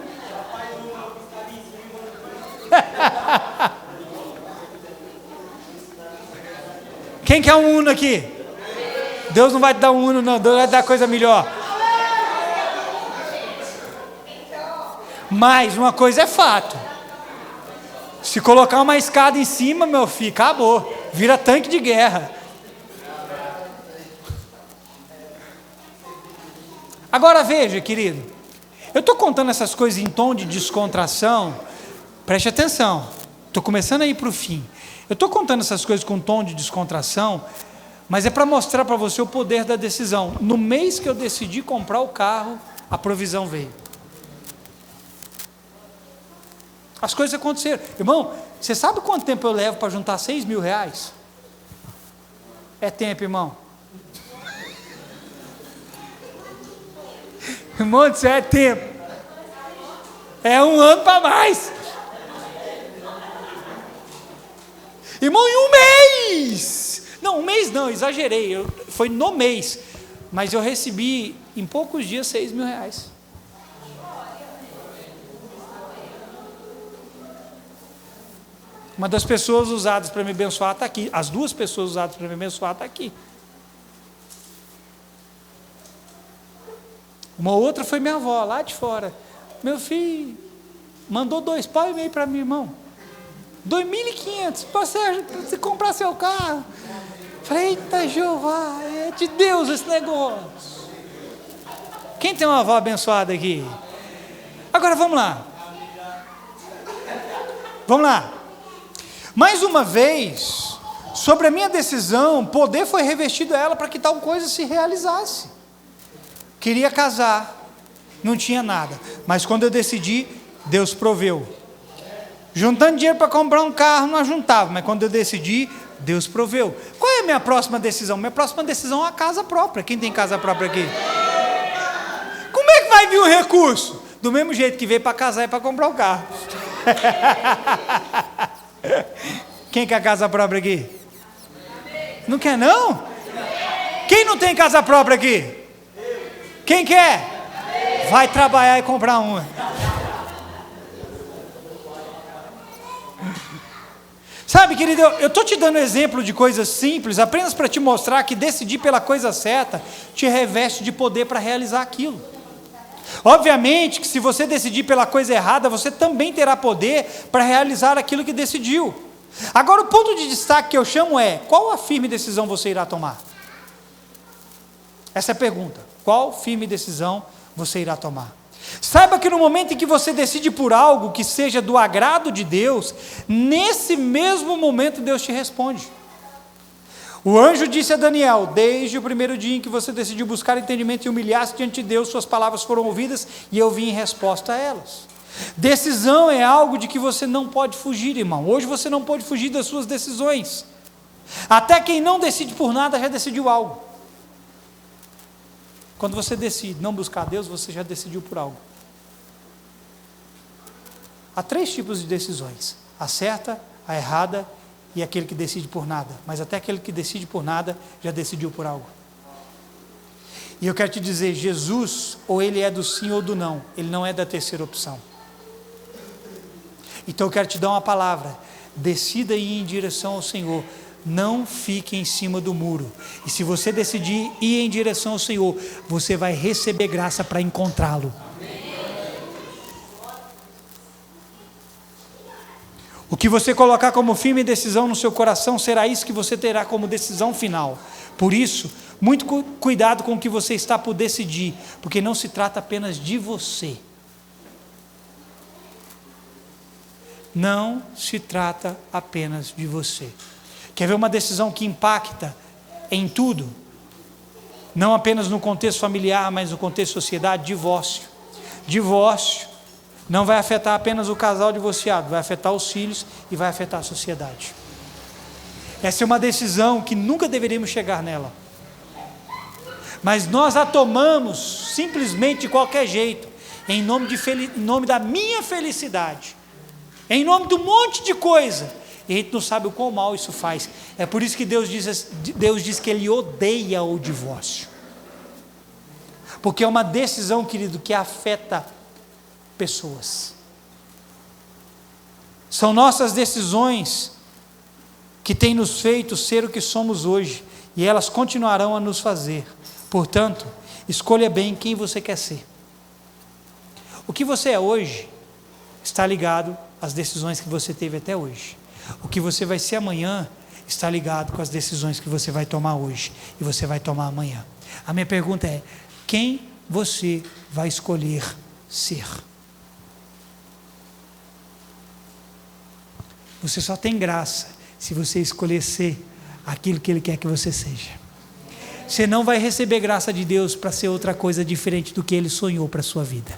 Quem quer um Uno aqui? Deus não vai te dar um Uno, não. Deus vai te dar coisa melhor. Mas uma coisa é fato. Se colocar uma escada em cima, meu filho, acabou. Vira tanque de guerra. Agora veja, querido. Eu estou contando essas coisas em tom de descontração. Preste atenção. Estou começando a ir para o fim. Eu estou contando essas coisas com tom de descontração, mas é para mostrar para você o poder da decisão. No mês que eu decidi comprar o carro, a provisão veio. As coisas aconteceram. Irmão, você sabe quanto tempo eu levo para juntar 6 mil reais? É tempo, irmão. Irmão, isso é tempo. É um ano para mais. Irmão, em um mês. Não, um mês não, exagerei. Foi no mês. Mas eu recebi em poucos dias 6 mil reais. Uma das pessoas usadas para me abençoar está aqui. As duas pessoas usadas para me abençoar estão aqui. Uma outra foi minha avó, lá de fora. Meu filho mandou 2,5 pau para mim, irmão. 2.500 para você comprar seu carro. Falei, eita Jeová, é de Deus esse negócio. Quem tem uma avó abençoada aqui? Agora vamos lá. Vamos lá. Mais uma vez, sobre a minha decisão, poder foi revestido a ela para que tal coisa se realizasse. Queria casar, não tinha nada, mas quando eu decidi, Deus proveu. Juntando dinheiro para comprar um carro, não juntava, mas quando eu decidi, Deus proveu. Qual é a minha próxima decisão? Minha próxima decisão é a casa própria. Quem tem casa própria aqui? Como é que vai vir o recurso? Do mesmo jeito que veio para casar e para comprar o carro. Quem quer casa própria aqui? Não quer não? Quem não tem casa própria aqui? Quem quer? Vai trabalhar e comprar uma. Sabe, querido, eu estou te dando exemplo de coisas simples, apenas para te mostrar que decidir pela coisa certa te reveste de poder para realizar aquilo. Obviamente que se você decidir pela coisa errada, você também terá poder para realizar aquilo que decidiu. Agora o ponto de destaque que eu chamo é: qual a firme decisão você irá tomar? Essa é a pergunta. Qual firme decisão você irá tomar? Saiba que no momento em que você decide por algo que seja do agrado de Deus, nesse mesmo momento Deus te responde. O anjo disse a Daniel: desde o primeiro dia em que você decidiu buscar entendimento e humilhar-se diante de Deus, suas palavras foram ouvidas e eu vim em resposta a elas. Decisão é algo de que você não pode fugir, irmão. Hoje você não pode fugir das suas decisões. Até quem não decide por nada já decidiu algo. Quando você decide não buscar Deus, você já decidiu por algo. Há 3 tipos de decisões: a certa, a errada e aquele que decide por nada. Mas até aquele que decide por nada já decidiu por algo. E eu quero te dizer, Jesus, ou ele é do sim ou do não, ele não é da terceira opção. Então eu quero te dar uma palavra: decida ir em direção ao Senhor. Não fique em cima do muro. E se você decidir ir em direção ao Senhor, você vai receber graça para encontrá-lo. O que você colocar como firme decisão no seu coração, será isso que você terá como decisão final. Por isso, muito cuidado com o que você está por decidir, porque não se trata apenas de você. Não se trata apenas de você. Quer ver uma decisão que impacta em tudo? Não apenas no contexto familiar, mas no contexto de sociedade: divórcio. Divórcio não vai afetar apenas o casal divorciado, vai afetar os filhos e vai afetar a sociedade. Essa é uma decisão que nunca deveríamos chegar nela. Mas nós a tomamos simplesmente de qualquer jeito, em nome da minha felicidade, em nome de um monte de coisa. E a gente não sabe o quão mal isso faz. É por isso que Deus diz que Ele odeia o divórcio. Porque é uma decisão, querido, que afeta pessoas. São nossas decisões que têm nos feito ser o que somos hoje, e elas continuarão a nos fazer. Portanto, escolha bem quem você quer ser. O que você é hoje está ligado às decisões que você teve até hoje. O que você vai ser amanhã está ligado com as decisões que você vai tomar hoje e você vai tomar amanhã. A minha pergunta é: quem você vai escolher ser? Você só tem graça se você escolher ser aquilo que Ele quer que você seja. Você não vai receber graça de Deus para ser outra coisa diferente do que Ele sonhou para a sua vida.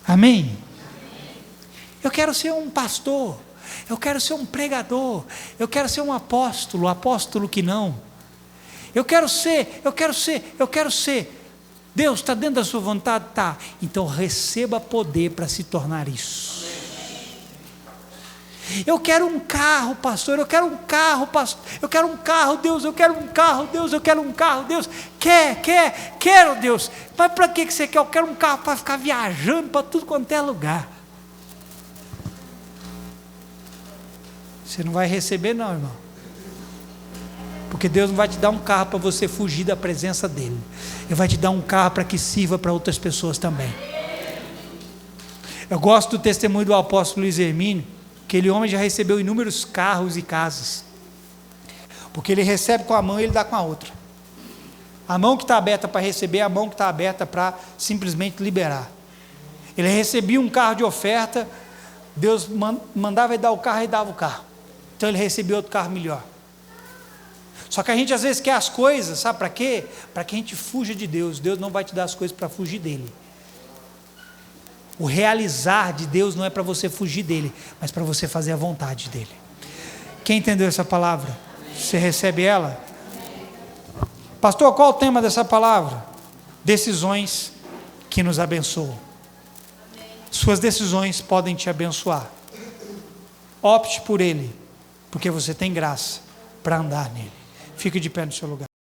Amém? Eu quero ser um pastor, eu quero ser um pregador, eu quero ser um apóstolo que não. Eu quero ser. Deus, está dentro da sua vontade? Tá. Então receba poder para se tornar isso. Eu quero um carro, pastor, eu quero um carro, Deus, eu quero um carro, Deus. Quero, Deus. Mas para que você quer? Eu quero um carro para ficar viajando para tudo quanto é lugar. Você não vai receber não, irmão. Porque Deus não vai te dar um carro para você fugir da presença dEle. Ele vai te dar um carro para que sirva para outras pessoas também. Eu gosto do testemunho do apóstolo Luiz Hermínio. Aquele homem já recebeu inúmeros carros e casas, porque ele recebe com a mão e ele dá com a outra. A mão que está aberta para receber, a mão que está aberta para simplesmente liberar. Ele recebia um carro de oferta, Deus mandava ele dar o carro e dava o carro. Então ele recebia outro carro melhor. Só que a gente às vezes quer as coisas, sabe para quê? Para que a gente fuja de Deus. Deus não vai te dar as coisas para fugir dele. O realizar de Deus não é para você fugir dele, mas para você fazer a vontade dele. Quem entendeu essa palavra? Você recebe ela? Pastor, qual o tema dessa palavra? Decisões que nos abençoam. Suas decisões podem te abençoar. Opte por ele, porque você tem graça para andar nele. Fique de pé no seu lugar.